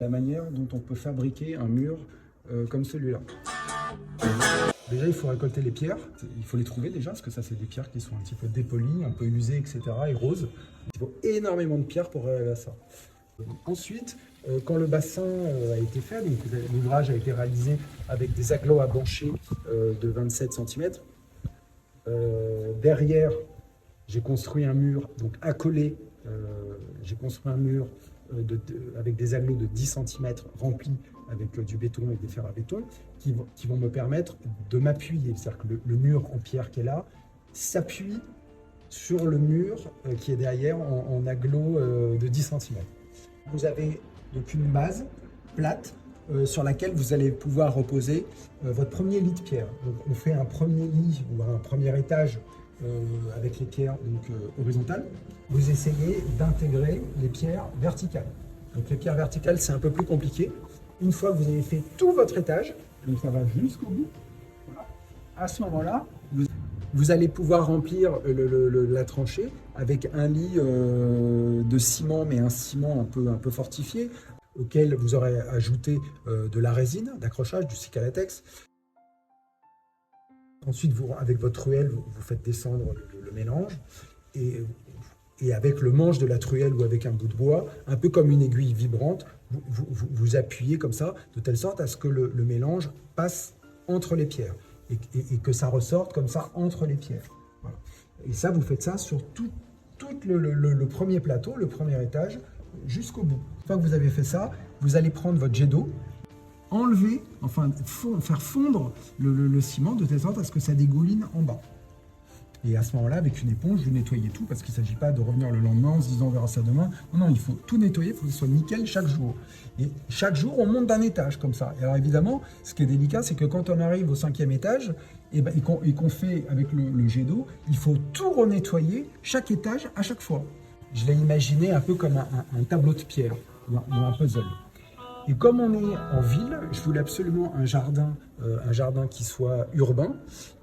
la manière dont on peut fabriquer un mur comme celui-là. Déjà, il faut récolter les pierres. Il faut les trouver déjà, parce que ça, c'est des pierres qui sont un petit peu dépolies, un peu usées, etc. et roses. Il faut énormément de pierres pour arriver à ça. Ensuite, quand le bassin a été fait, l'ouvrage a été réalisé avec des agglos à bancher de 27 cm. Derrière, j'ai construit un mur, donc accolé, j'ai construit un mur avec des agglos de 10 cm remplis avec du béton et des fers à béton qui vont me permettre de m'appuyer. C'est-à-dire que le mur en pierre qui est là s'appuie sur le mur qui est derrière en agglos de 10 cm. Vous avez donc une base plate sur laquelle vous allez pouvoir reposer votre premier lit de pierre. Donc on fait un premier lit ou un premier étage avec les pierres horizontales. Vous essayez d'intégrer les pierres verticales. Donc les pierres verticales, c'est un peu plus compliqué. Une fois que vous avez fait tout votre étage, donc ça va jusqu'au bout, voilà. À ce moment-là, vous allez pouvoir remplir la tranchée avec un lit de ciment, mais un ciment un peu fortifié, auquel vous aurez ajouté de la résine d'accrochage, du Cicalatex. Ensuite, avec votre truelle, vous faites descendre le mélange et avec le manche de la truelle ou avec un bout de bois, un peu comme une aiguille vibrante, vous appuyez comme ça, de telle sorte à ce que le mélange passe entre les pierres et que ça ressorte comme ça entre les pierres. Voilà. Et ça, vous faites ça sur tout le premier plateau, le premier étage, jusqu'au bout. Une fois que vous avez fait ça, vous allez prendre votre jet d'eau, enlever, enfin faire fondre le ciment de telle sorte à ce que ça dégouline en bas. Et à ce moment-là, avec une éponge, vous nettoyez tout parce qu'il ne s'agit pas de revenir le lendemain en se disant on verra ça demain. Non, non, il faut tout nettoyer, il faut que ce soit nickel chaque jour. Et chaque jour, on monte d'un étage comme ça. Et alors évidemment, ce qui est délicat, c'est que quand on arrive au 5e étage et qu'on fait avec le jet d'eau, il faut tout renettoyer, chaque étage à chaque fois. Je l'ai imaginé un peu comme un tableau de pierre ou un puzzle. Et comme on est en ville, je voulais absolument un jardin qui soit urbain.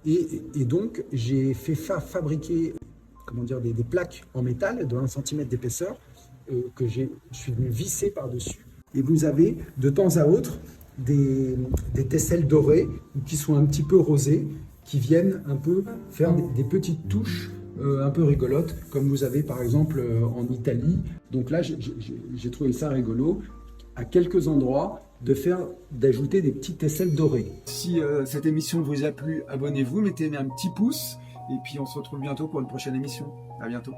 Et donc, j'ai fait fabriquer des plaques en métal de 1 cm d'épaisseur que je suis venu visser par-dessus. Et vous avez de temps à autre des tesselles dorées qui sont un petit peu rosées, qui viennent un peu faire des petites touches un peu rigolotes, comme vous avez par exemple en Italie. Donc là, j'ai trouvé ça rigolo. À quelques endroits, d'ajouter des petites aisselles dorées. Si cette émission vous a plu, abonnez-vous, mettez un petit pouce, et puis on se retrouve bientôt pour une prochaine émission. À bientôt.